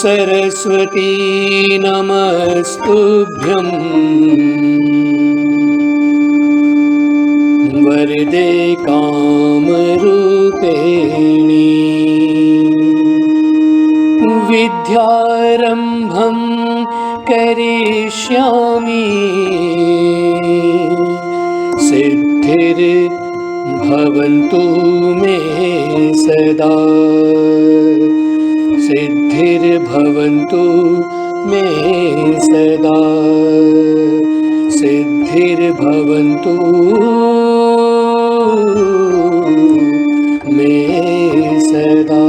सरस्वती नमस्तुभ्यं वरदे कामरूपिणी विद्यारम्भं करिष्यामि सिद्धिर्भवन्तु मे सदा सिद्धिर्भवन्तु मे सदा सिद्धिर्भवन्तु मे सदा।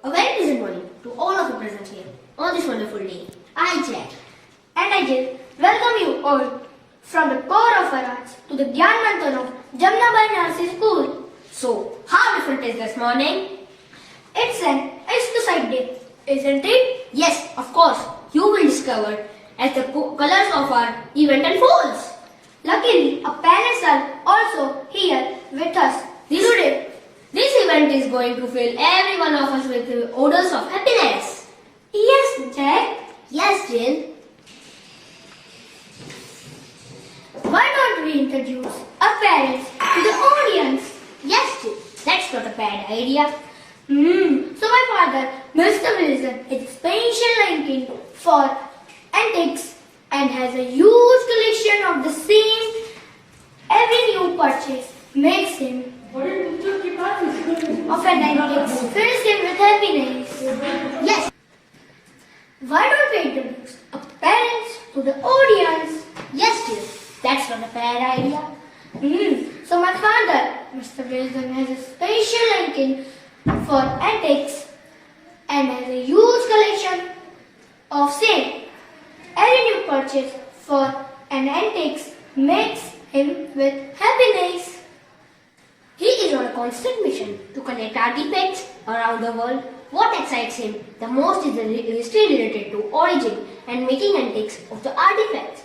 A very pleasant morning to all of you present here on this wonderful day. I, Jack, and I just welcome you all from the core of our hearts to the Gyanmanthan of Gyanmanthan School. So, how different is this morning? It's an exquisite day, isn't it? Yes, of course. You will discover as the colors of our event unfolds. Luckily, our parents are also here with us today. This event is going to fill every one of us with odors of happiness. Yes, Jack. Yes, Jill. Why don't we introduce our parents to the audience? bad idea. So my father, Mr. Wilson, is a special liking for antiques and has a huge collection of the same. Every new purchase makes him of an antiques, fills him with happiness. Yes. Why don't we introduce our parents to the audience? Yes, dear. That's not a bad idea. So my father, Mr. Wilson, has a special liking for antiques and has a huge collection of same. Every new purchase for an antiques makes him with happiness. He is on a constant mission to collect artifacts around the world. What excites him the most is the history related to origin and making antiques of the artifacts.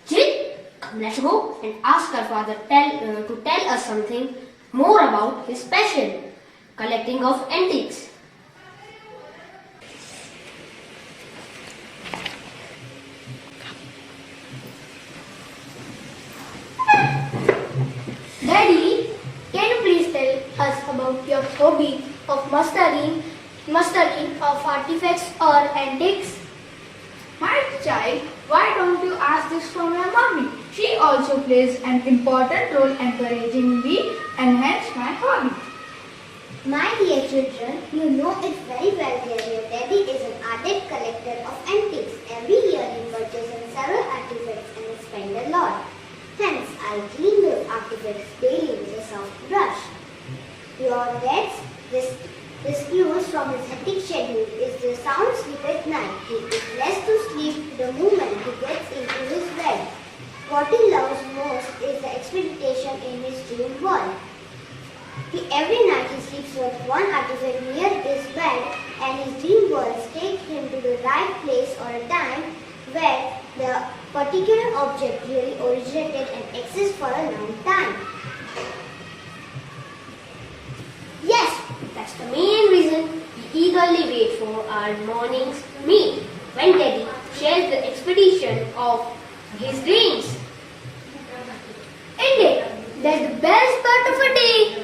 Jill, come, let's go and ask our father to tell us something more about his passion, collecting of antiques. Daddy, can you please tell us about your hobby of mastering of artifacts or antiques? My child, why don't you ask this from your mommy? She also plays an important role encouraging me enhance my hobby. My dear children, you know it very well that your daddy is an ardent collector of antiques. Every year he purchases several artifacts and spends a lot. Hence, I clean those artifacts daily with a soft brush. Your dad's excuse from his hectic schedule is the sound sleep at night. He is blessed to sleep the moment he gets into his bed. What he loves most is the expectation in his dream world. Every night he sleeps with one artifact near his bed, and his dream worlds take him to the right place or a time where the particular object really originated and exists for a long time. Yes, that's the main reason we eagerly wait for our morning's meal when Daddy shares the expedition of his dreams. Indeed, that's the best part of a day.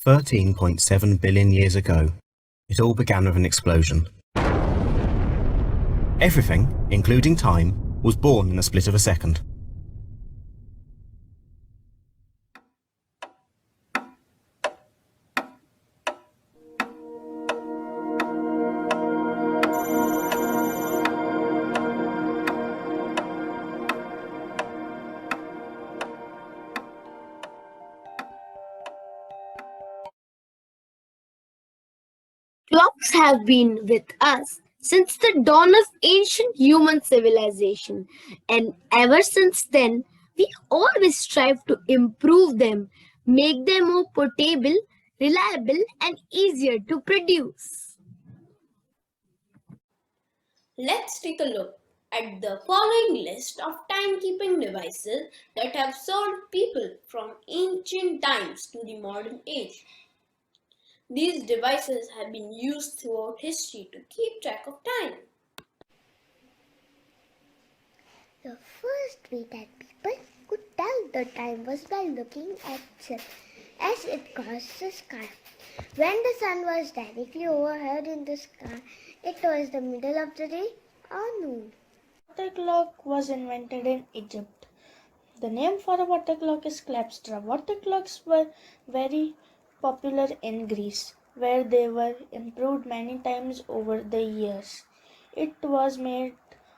13.7 billion years ago, it all began with an explosion. Everything, including time, was born in the split of a second. Clocks have been with us since the dawn of ancient human civilization, and ever since then, we always strive to improve them, make them more portable, reliable, and easier to produce. Let's take a look at the following list of timekeeping devices that have served people from ancient times to the modern age. These devices have been used throughout history to keep track of time. The first way that people could tell the time was by looking at sun as it crossed the sky. When the sun was directly overhead in the sky, it was the middle of the day or noon. Water clock was invented in Egypt. The name for a water clock is klepstra. Water clocks were very popular in Greece, where they were improved many times over the years. It was made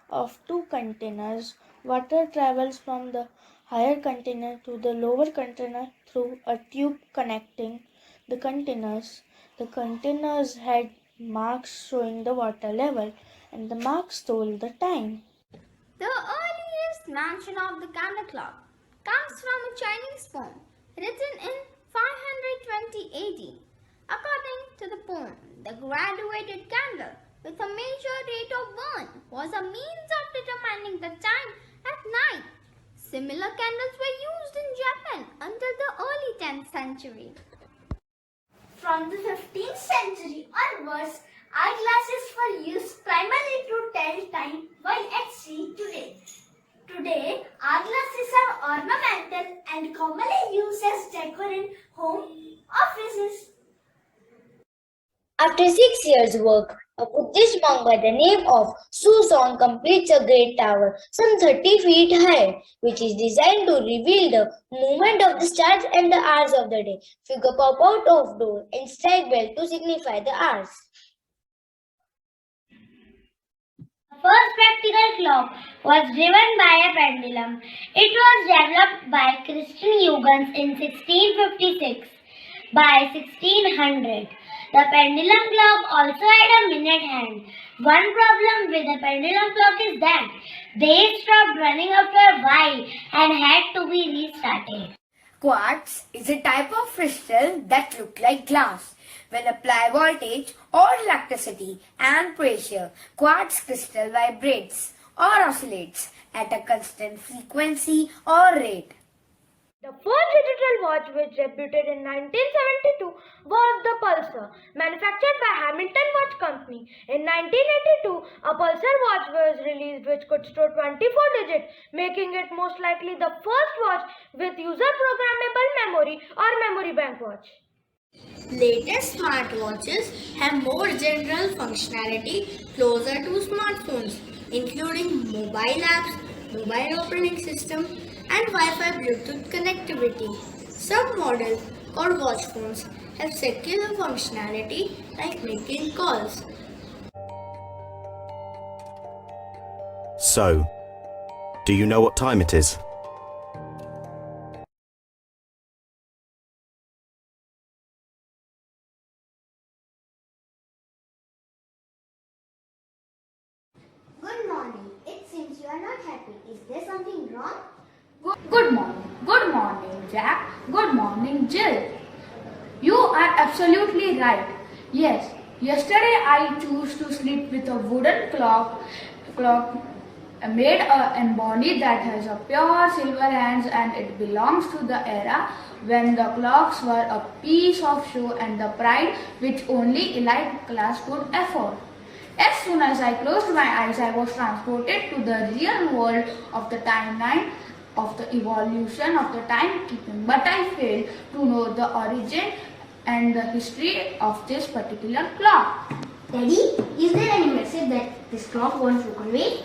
of two containers. Water travels from the higher container to the lower container through a tube connecting the containers. The containers had marks showing the water level, and the marks told the time. The earliest mention of the candle clock comes from a Chinese poem written in 520 AD. According to the poem, the graduated candle with a major rate of burn was a means of determining the time at night. Similar candles were used in Japan until the early 10th century. From the 15th century onwards, eyeglasses were used primarily to tell time while at sea today. Today, eyeglasses are ornamental and commonly used as decor in home, offices. After 6 years' work, a Buddhist monk by the name of Suzong completes a great tower, some 30 feet high, which is designed to reveal the movement of the stars and the hours of the day. Figure pop out of door and strike bell to signify the hours. The first practical clock was driven by a pendulum. It was developed by Christian Huygens in 1656. By 1600, the pendulum clock also had a minute hand. One problem with the pendulum clock is that they stopped running after a while and had to be restarted. Quartz is a type of crystal that looks like glass. When applied voltage or electricity and pressure, quartz crystal vibrates or oscillates at a constant frequency or rate. The first digital watch, which debuted in 1972, was the Pulsar, manufactured by Hamilton Watch Company. In 1982, a Pulsar watch was released which could store 24 digits, making it most likely the first watch with user-programmable memory or memory bank watch. Latest smartwatches have more general functionality closer to smartphones, including mobile apps, mobile operating system, and Wi-Fi Bluetooth connectivity. Some models or watch phones have secular functionality like making calls. So, do you know what time it is? Good morning. It seems you are not happy. Is there something wrong? Good morning. Good morning, Jack. Good morning, Jill. You are absolutely right. Yes, yesterday I chose to sleep with a wooden clock made and body that has a pure silver hands, and it belongs to the era when the clocks were a piece of show and the pride which only elite class could afford. As soon as I closed my eyes, I was transported to the real world of the timeline of the evolution of the timekeeping, but I failed to know the origin and the history of this particular clock. Daddy, is there any message that this clock wants to convey?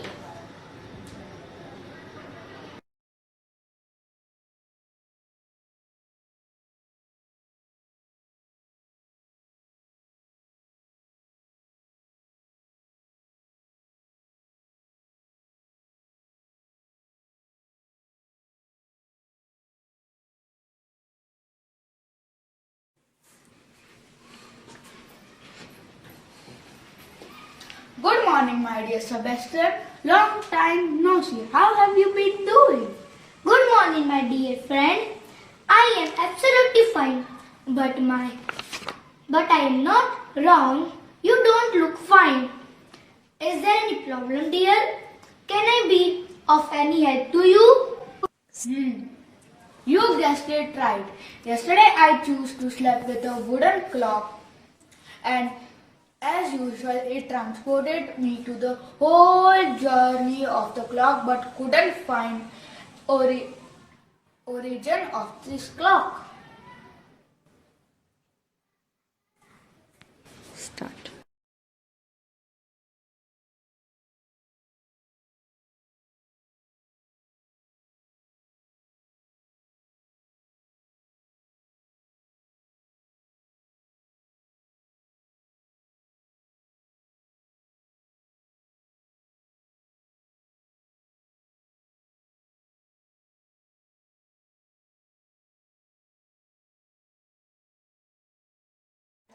Good morning, my dear Sebastian. Long time no see. How have you been doing? Good morning, my dear friend. I am absolutely fine, but I am not wrong. You don't look fine. Is there any problem, dear? Can I be of any help to you? You guessed it right. Yesterday I chose to sleep with a wooden clock, and as usual it transported me to the whole journey of the clock but couldn't find origin of this clock. Start.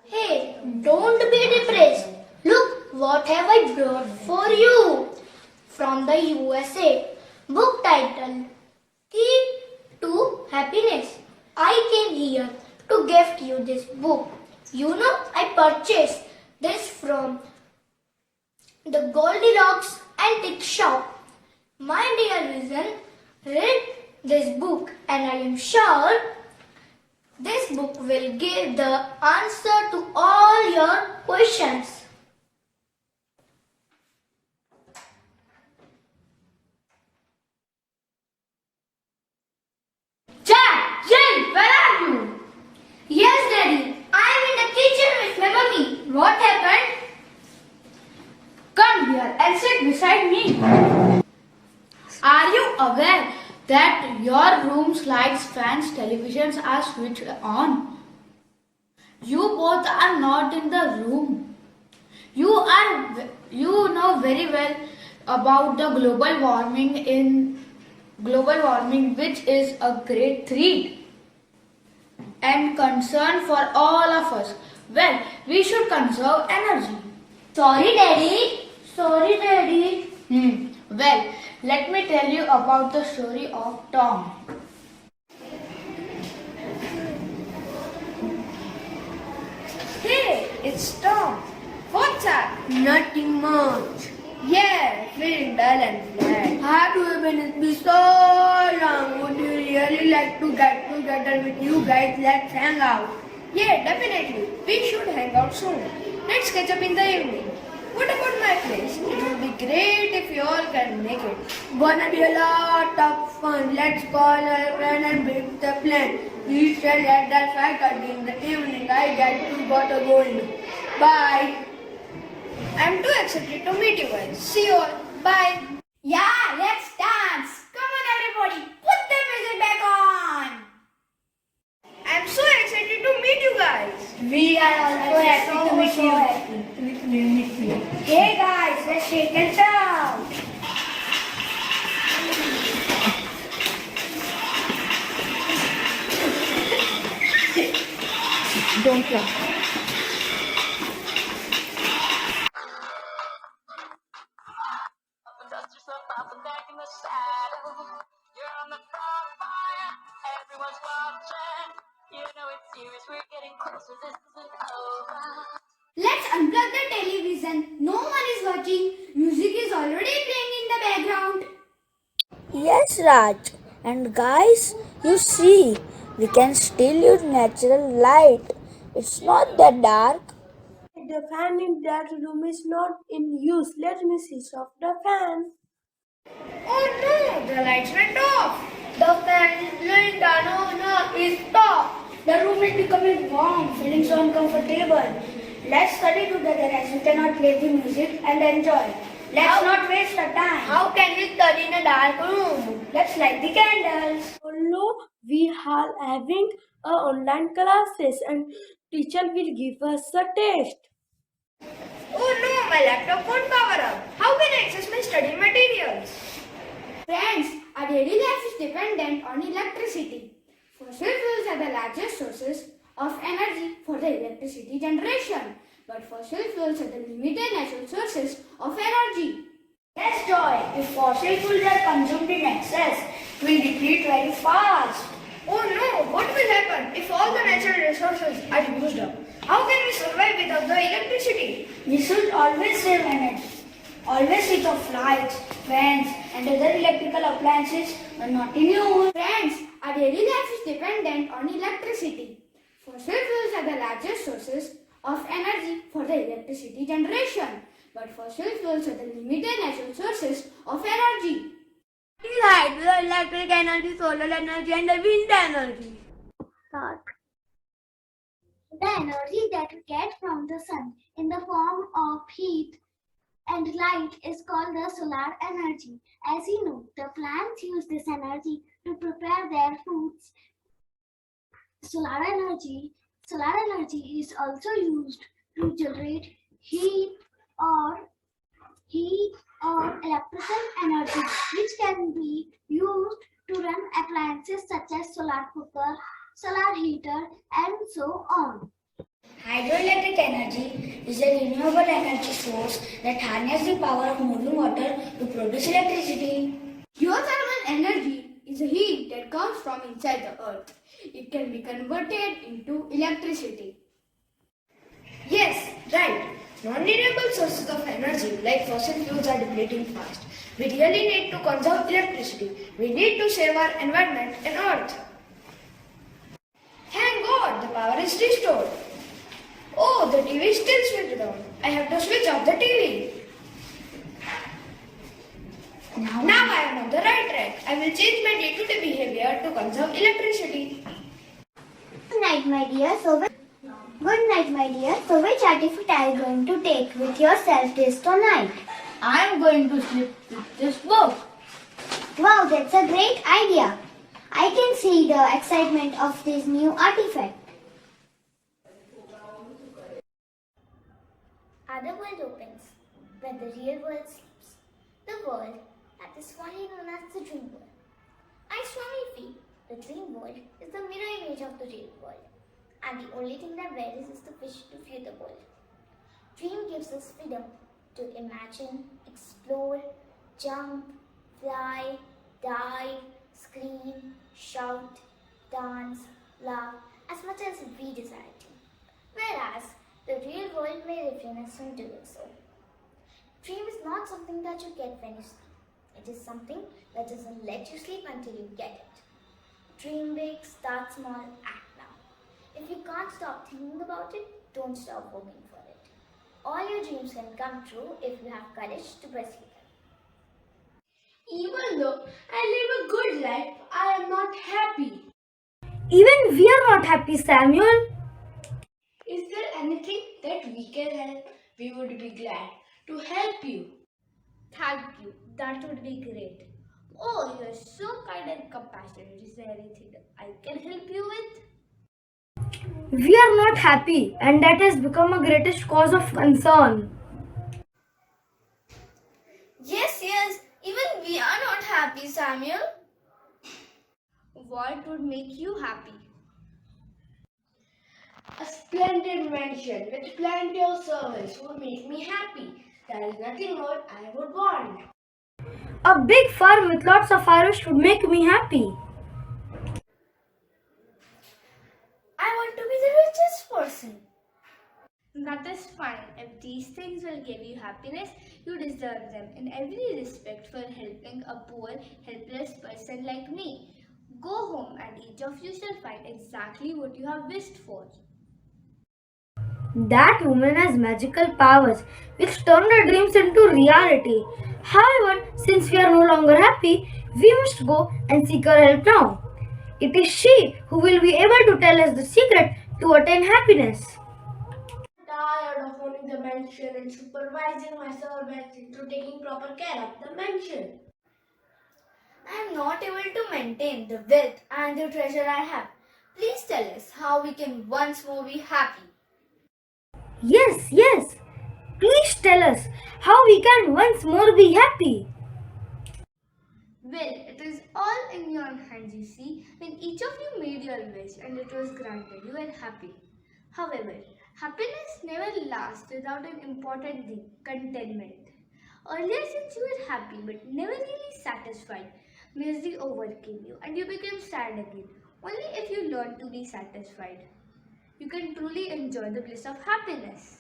Hey, don't be depressed. Look what have I brought for you from the USA. Book title Key to Happiness. I came here to gift you this book. You know, I purchased this from the Goldilocks Antique Shop. My dear reason, read this book and I am sure this book will give the answer to all your questions. Jack, Jill, where are you? Yes, Daddy. I am in the kitchen with my mummy. What happened? Come here and sit beside me. Are you aware that your room's lights, fans, televisions are switched on? You both are not in the room. You know very well about the global warming, which is a great threat and concern for all of us. Well, we should conserve energy. Sorry, Daddy. Sorry, Daddy. Well, let me tell you about the story of Tom. Hey, it's Tom. What's up? Nothing much. Yeah, feeling dull and flat. Have you been? It's been so long. Would you really like to get together with you guys? Let's hang out. Yeah, definitely. We should hang out soon. Let's catch up in the evening. What about my place? It would be great if you all can make it. Gonna be a lot of fun. Let's call our friend and make the plan. We shall at that 5:30 in the evening. I get to gotta go in. Bye. I'm too excited to meet you guys. See you all. Bye. Yeah, let's dance. Come on, everybody. Put the music back on. I'm so excited to meet you guys. We are also happy to meet you. Hey guys, let's shake and shout. Don't laugh. Dust yourself off and back in the saddle. You're on the front fire. Everyone's watching. You know it's serious. We're getting closer. This isn't over. Let's unplug the television. No one is watching. Music is already playing in the background. Yes, Raj. And guys, you see, we can still use natural light. It's not that dark. The fan in that room is not in use. Let me switch off the fan. Oh no, the lights went off. The fan is blowing down. Oh no, it's stopped. The room is becoming warm, feeling so uncomfortable. Let's study together as we cannot play the music and enjoy. Let's not waste the time. How can we study in a dark room? Let's light the candles. Although we are having online classes and teacher will give us a test. Oh no, my laptop won't power up. How can I access my study materials? Friends, our daily life is dependent on electricity. Fossil fuels are the largest sources of energy for the electricity generation, but fossil fuels are the limited natural sources of energy. Yes, Joy, if fossil fuels are consumed in excess, we will deplete very fast. Oh no, what will happen if all the natural resources are used up? How can we survive without the electricity? We should always save energy. Always switch off lights, fans, and other electrical appliances when not in use. Friends, our daily life is dependent on electricity. Fossil fuels are the largest sources of energy for the electricity generation, but fossil fuels are the limited natural sources of energy. Hydroelectric energy, solar energy, and the wind energy. The energy that we get from the sun in the form of heat and light is called the solar energy. As you know, the plants use this energy to prepare their foods. Solar energy is also used to generate or electrical energy, which can be used to run appliances such as solar cooker, solar heater, and so on. Hydroelectric energy is a renewable energy source that harnesses the power of moving water to produce electricity. Geothermal energy is a heat that comes from inside the earth. It can be converted into electricity. Yes, right. Non-renewable sources of energy like fossil fuels are depleting fast. We really need to conserve electricity. We need to save our environment and earth. Thank God the power is restored. Oh, the TV is still switched on. I have to switch off the TV. Now I am on the right track. I will change my day-to-day behavior to conserve electricity. Good night, my dear. So which artifact are you going to take with yourself this tonight? I am going to sleep with this book. Wow, that's a great idea. I can see the excitement of this new artifact. Other world opens when the real world sleeps. The world that is fondly known as the dream world. I strongly feel the dream world is the mirror image of the real world, and the only thing that varies is the wish to view the world. Dream gives us freedom to imagine, explore, jump, fly, dive, scream, shout, dance, laugh as much as we desire to. Whereas the real world may refrain us from doing so. Dream is not something that you get when you sleep. It is something that doesn't let you sleep until you get it. Dream big, start small, act now. If you can't stop thinking about it, don't stop working for it. All your dreams can come true if you have courage to pursue them. Even though I live a good life, I am not happy. Even we are not happy, Samuel. Is there anything that we can help? We would be glad to help you. Thank you. That would be great. Oh, you're so kind and compassionate. Is there anything I can help you with? We are not happy, and that has become a greatest cause of concern. Yes, even we are not happy, Samuel. What would make you happy? A splendid mansion with plenty of servants would make me happy. There is nothing more I would want. A big farm with lots of fireworks would make me happy. I want to be the richest person. That is fine. If these things will give you happiness, you deserve them in every respect for helping a poor, helpless person like me. Go home and each of you shall find exactly what you have wished for. That woman has magical powers which turn our dreams into reality. However, since we are no longer happy, we must go and seek her help now. It is she who will be able to tell us the secret to attain happiness. Tired of owning the mansion and supervising my servants into taking proper care of the mansion. I am not able to maintain the wealth and the treasure I have. Please tell us how we can once more be happy. Yes, yes. Please tell us how we can once more be happy. Well, it is all in your hands, you see. When each of you made your wish and it was granted, you were happy. However, happiness never lasts without an important thing, contentment. Earlier, since you were happy but never really satisfied, misery overcame you and you became sad again. Only if you learn to be satisfied, you can truly enjoy the bliss of happiness.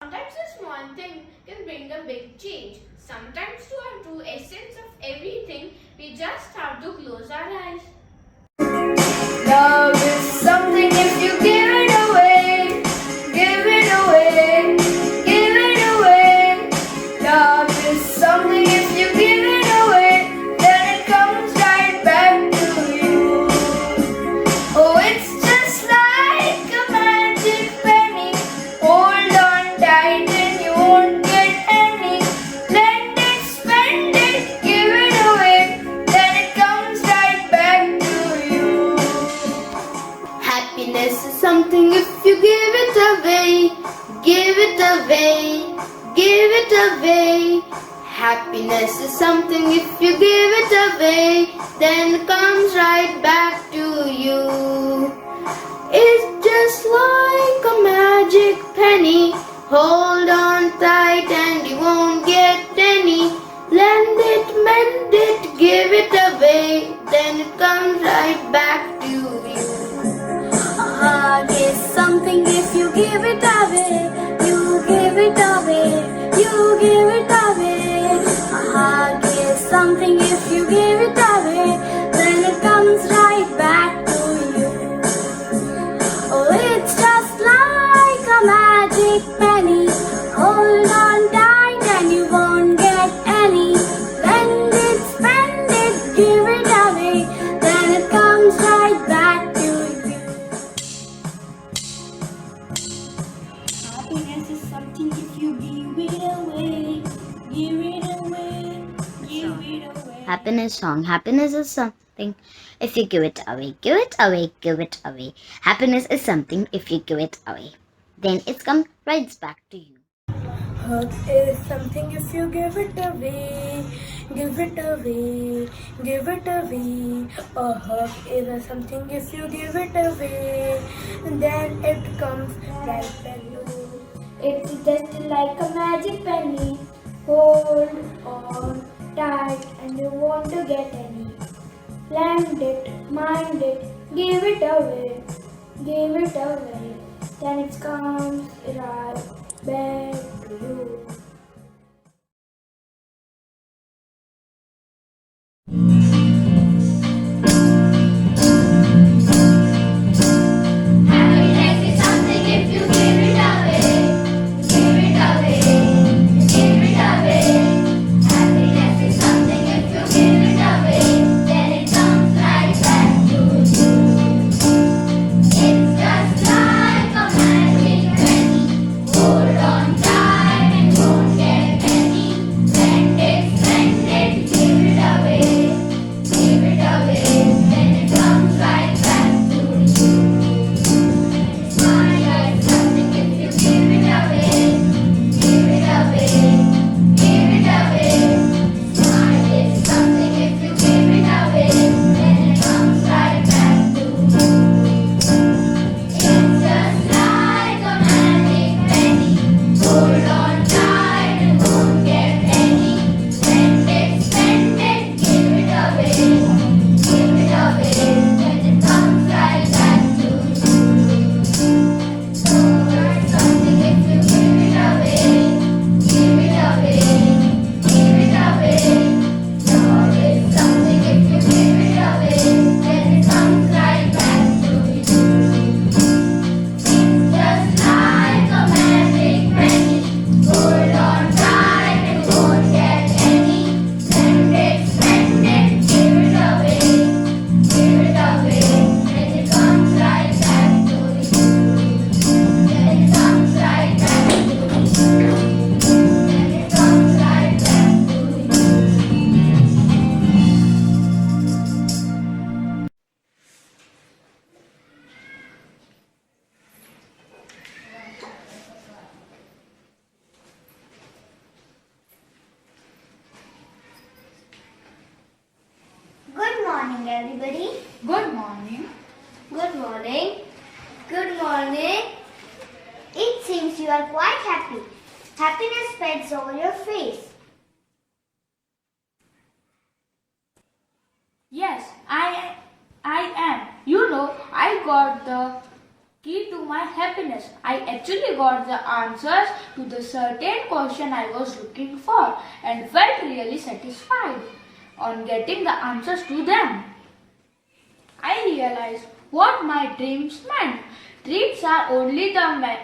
Sometimes a small thing can bring a big change. Sometimes to our true essence of everything, we just have to close our eyes. Love is something if you give it away, give it away, give it away. Love is something if you give it away, then it comes right back to you. Oh, it's just like a magic penny. Hold on tight and you won't get any. Lend it, spend it, give it away, then it comes right back to you. Happiness is something if you give it away, give it away, give it away. Happiness is something if you give it away, then it comes right back to you. It's just like a magic penny. Hold on tight and you won't get any. Lend it, mend it, give it away, then it comes right back to you. A hug is something if you give it away, you give it away, you give it away. A hug is something if you give it away, then it comes right back to you. Oh, it's just like a magic penny. Hold on tight and you won't get any. Lend it, spend it, give it away, then it comes right back to you. Happiness is something if you give it away, give it away, give it away. Happiness song. Happiness is something if you give it away. Give it away, give it away. Happiness is something if you give it away. Then it's come right back to you. Hug is something if you give it away, give it away, give it away. A hug is something if you give it away, then it comes right back to you. It's just like a magic penny. Hold on tight and you won't get any. Lend it, mind it, give it away, give it away. Then it comes right back to you. Happiness is something if you give it away, give it away, give it away. Happiness is something if you give it away, then it comes right back to you. It's just like a magic penny. Hold on tight and won't get any. Lend it, spend it, give it away, morning, everybody. Good morning. Good morning. Good morning. It seems you are quite happy. Happiness spreads over your face. Yes, I am. I got the key to my happiness. I actually got the answers to the certain question I was looking for and felt really satisfied on getting the answers to them. I realized what my dreams meant. Dreams are only the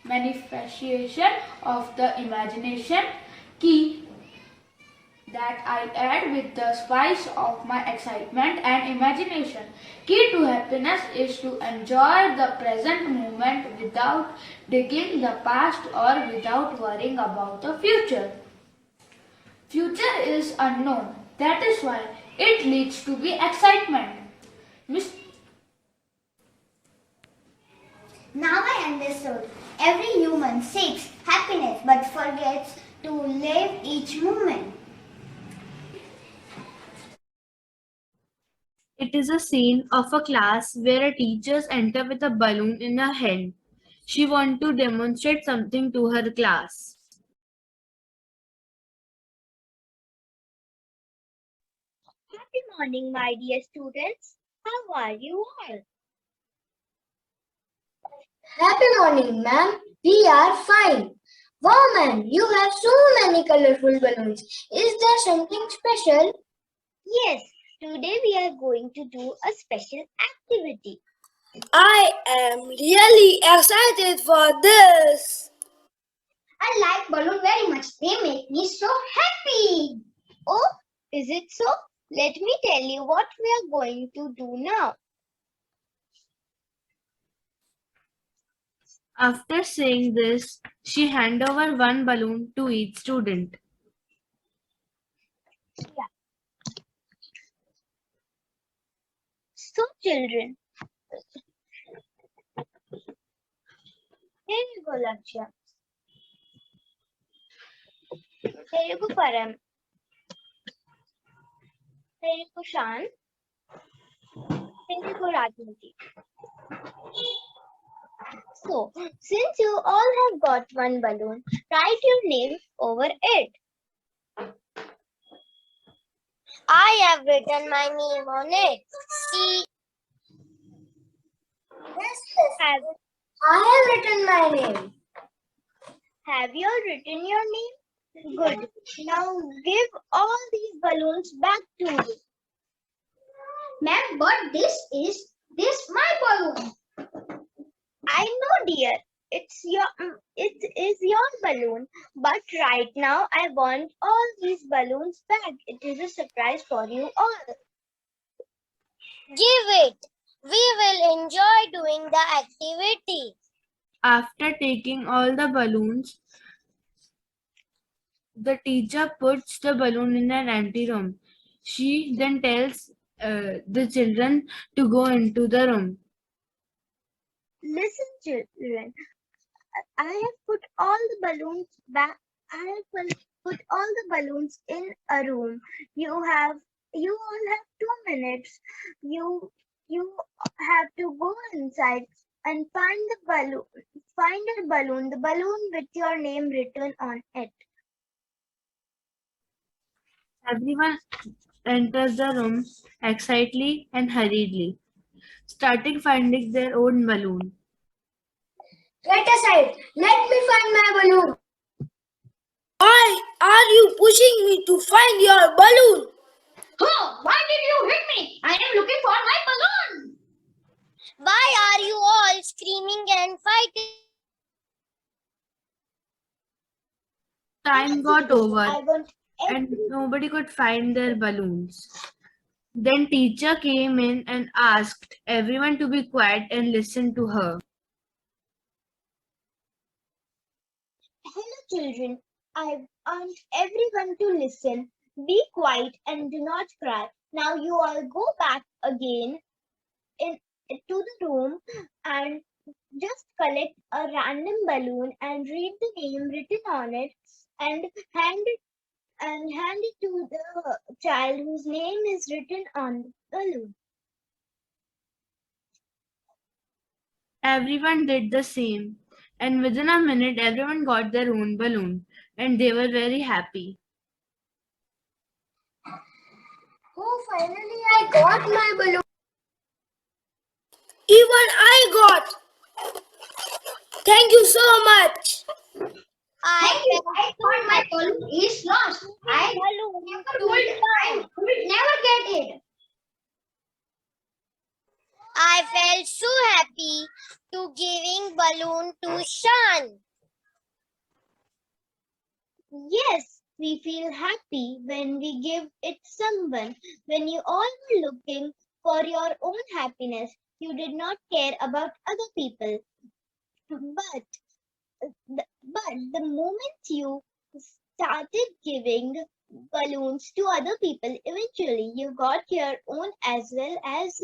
manifestation of the imagination key that I add with the spice of my excitement and imagination. Key to happiness is to enjoy the present moment without digging the past or without worrying about the future. Future is unknown. That is why it leads to be excitement. Now I understood. Every human seeks happiness but forgets to live each moment. It is a scene of a class where a teacher enters with a balloon in her hand. She wants to demonstrate something to her class. Happy morning, my dear students. How are you all? Happy morning, ma'am. We are fine. Wow, ma'am, you have so many colorful balloons. Is there something special? Yes, today we are going to do a special activity. I am really excited for this. I like balloon very much. They make me so happy. Oh, is it so? Let me tell you what we are going to do now. After saying this, she hands over one balloon to each student. So, children, here you go, Lakshya. Here you go, Param. Here you go, Shan. Here you go, Rajmati. So, since you all have got one balloon, write your name over it. I have written my name on it. See, Have, I have written my name. have you all written your name? Good. Now give all these balloons back to me. Ma'am, but this my balloon. I know, dear. It is your balloon, but right now I want all these balloons back. It is a surprise for you all. Give it. We will enjoy doing the activity. After taking all the balloons, the teacher puts the balloon in an empty room. She then tells the children to go into the room. Listen, children. I have put all the balloons back. I have put all the balloons in a room. You all have 2 minutes. You have to go inside and find the balloon. Find the balloon with your name written on it. Everyone enters the room excitedly and hurriedly, starting finding their own balloon. Get aside. Let me find my balloon. Why are you pushing me to find your balloon? Oh, why did you hit me? I am looking for my balloon. Why are you all screaming and fighting? Time got over I want and nobody could find their balloons. Then teacher came in and asked everyone to be quiet and listen to her. Hello, children. I want everyone to listen. Be quiet and do not cry. Now you all go back again to the room and just collect a random balloon and read the name written on it and hand and hand it to the child whose name is written on the balloon. Everyone did the same, and within a minute, everyone got their own balloon, and they were very happy. Oh, finally I got my balloon. Even I got. Thank you so much. Thank you. I thought my balloon is lost. I never told I would never get it. I felt so happy to giving balloon to Shan. Yes, we feel happy when we give it someone. When you all were looking for your own happiness, you did not care about other people. But the moment you started giving balloons to other people, eventually you got your own as well, as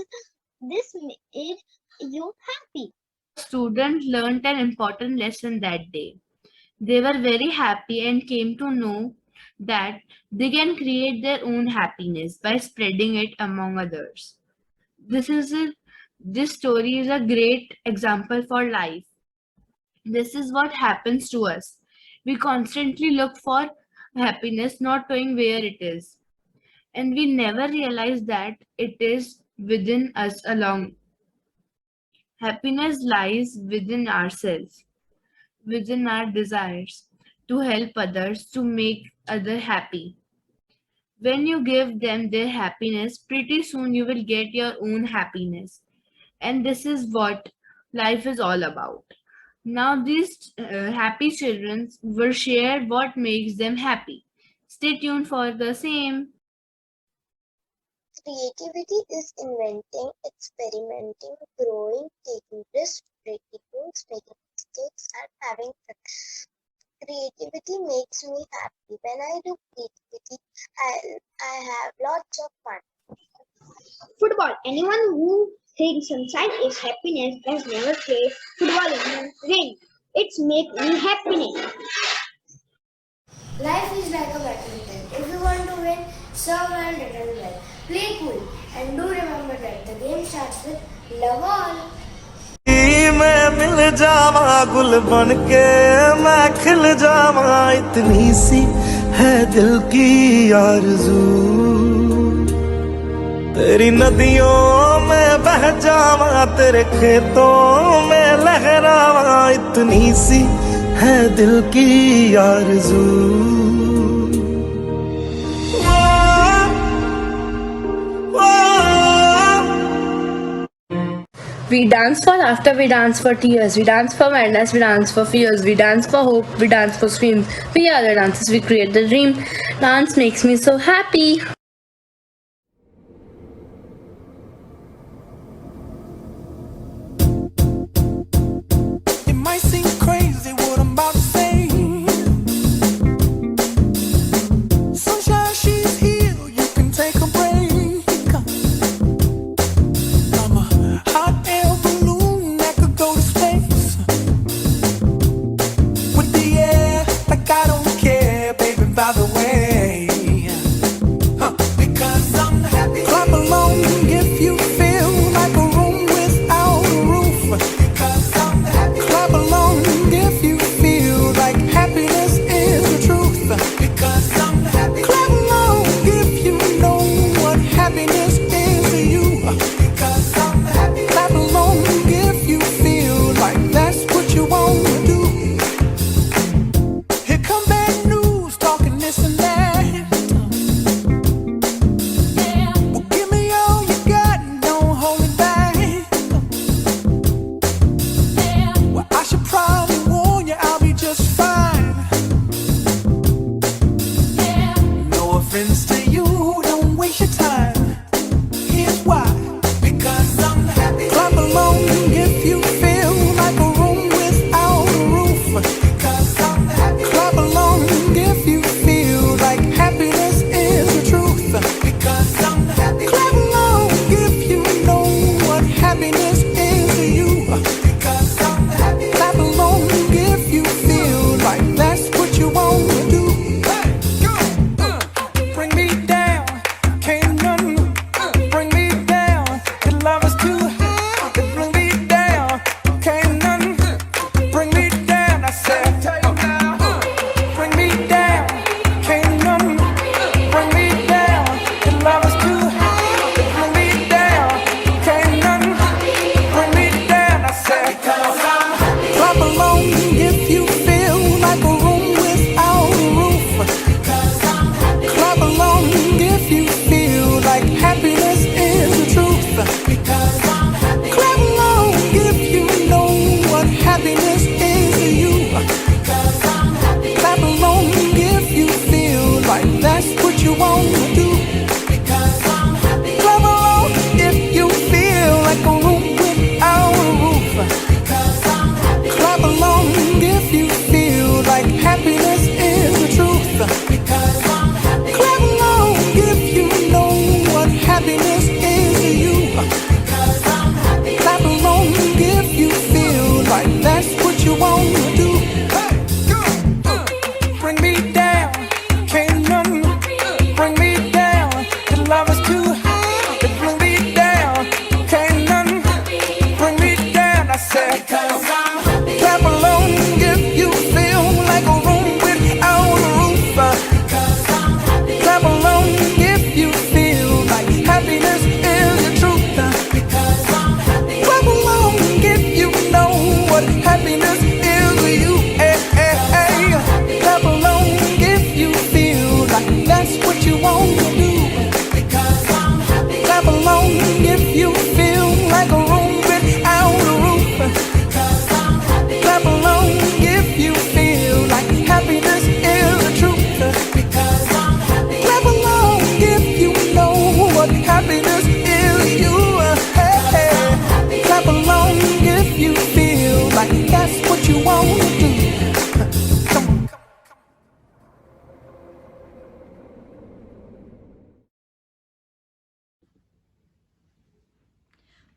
this made you happy. Students learned an important lesson that day. They were very happy and came to know that they can create their own happiness by spreading it among others. This story is a great example for life. This is what happens to us. We constantly look for happiness, not knowing where it is, and we never realize that it is within us along. Happiness lies within ourselves, within our desires to help others, to make others happy. When you give them their happiness, pretty soon you will get your own happiness. And this is what life is all about. Now, these happy children will share what makes them happy. Stay tuned for the same. Creativity is inventing, experimenting, growing, taking risks, breaking rules, making mistakes, and having fun. Creativity makes me happy. When I do creativity, I have lots of fun. Football. Anyone who thinks sunshine is happiness has never played football in the rain. It's make me happiness. Life is like a badminton. If you want to win, serve well, return well. Play cool. And do remember that the game starts with love all. मैं मिल जावा गुल बन के मैं खिल जावा इतनी सी है दिल की आरज़ू तेरी नदियों में बह जावा तेरे खेतों में लहरावा इतनी सी है दिल की आरज़ू We dance for laughter, we dance for tears, we dance for madness, we dance for fears, we dance for hope, we dance for screams. We are the dancers, we create the dream. Dance makes me so happy. It might seem crazy what I'm about to say. Sunshine, she's here, you can take a break. I'm a hot air balloon that could go to space. With the air, like I don't care, baby, by the way.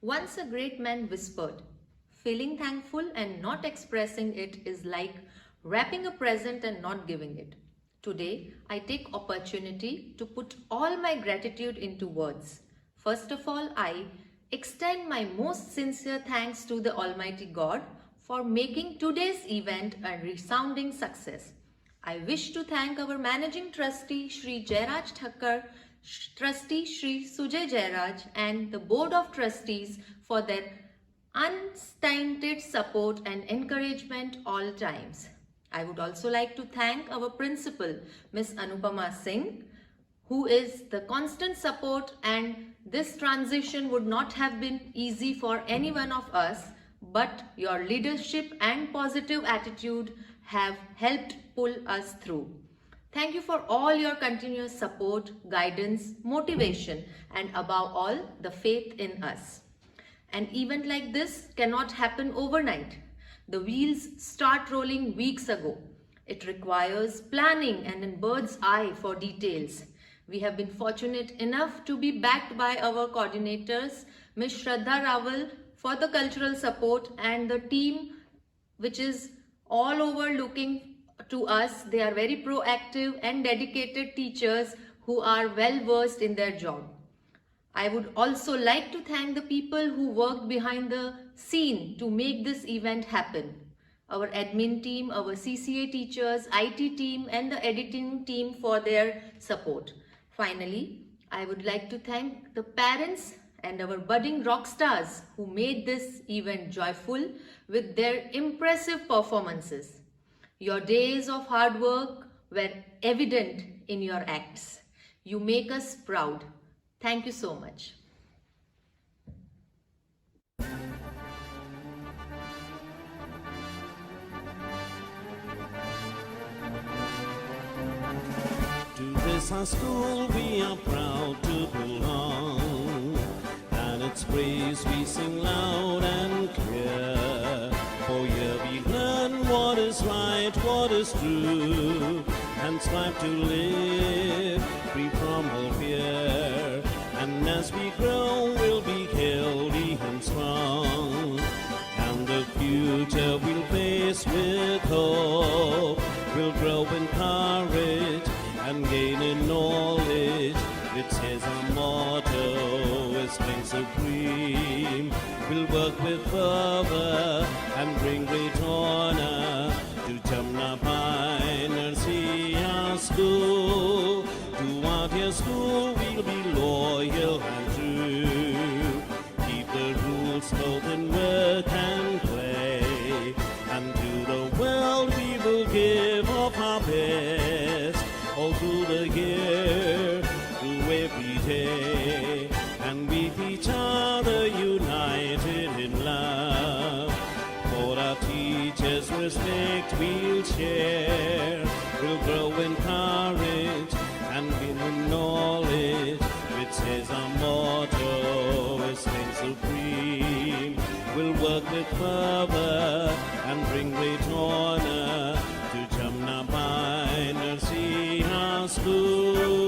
Once a great man whispered, "Feeling thankful and not expressing it is like wrapping a present and not giving it." Today, I take opportunity to put all my gratitude into words. First of all, I extend my most sincere thanks to the Almighty God for making today's event a resounding success. I wish to thank our Managing Trustee Shri Jairaj Thakkar, Trustee Shri Sujay Jairaj and the Board of Trustees for their unstinted support and encouragement all times. I would also like to thank our principal, Miss Anupama Singh, who is the constant support, and this transition would not have been easy for any one of us, but your leadership and positive attitude have helped pull us through. Thank you for all your continuous support, guidance, motivation, and above all, the faith in us. An event like this cannot happen overnight. The wheels start rolling weeks ago. It requires planning and a bird's eye for details. We have been fortunate enough to be backed by our coordinators, Ms. Shraddha Rawal, for the cultural support, and the team which is all over looking to us. They are very proactive and dedicated teachers who are well versed in their job. I would also like to thank the people who worked behind the scene to make this event happen. Our admin team, our CCA teachers, IT team and the editing team for their support. Finally, I would like to thank the parents and our budding rock stars who made this event joyful with their impressive performances. Your days of hard work were evident in your acts. You make us proud. Thank you so much. To this our school we are proud to belong, and its praise we sing loud and clear. For here we learn what is right, what is true, and strive to live free from all fear. And as we grow, we'll be healthy and strong, and the future we'll face with hope. We'll grow in courage and gain in knowledge. It says our motto is being supreme. We'll work with fervor and bring great honor to Jamnabai Nursery School. To our dear school we'll be loyal and true. Keep the rules both in work and play, and to the world we will give of our best, all through the year, through every day, and with each other united in love. For our teachers' respect we'll share. We'll grow in courage and gain in knowledge, which says our motto is reign supreme. We'll work with fervor and bring great honor to Jamnabai Nursery School.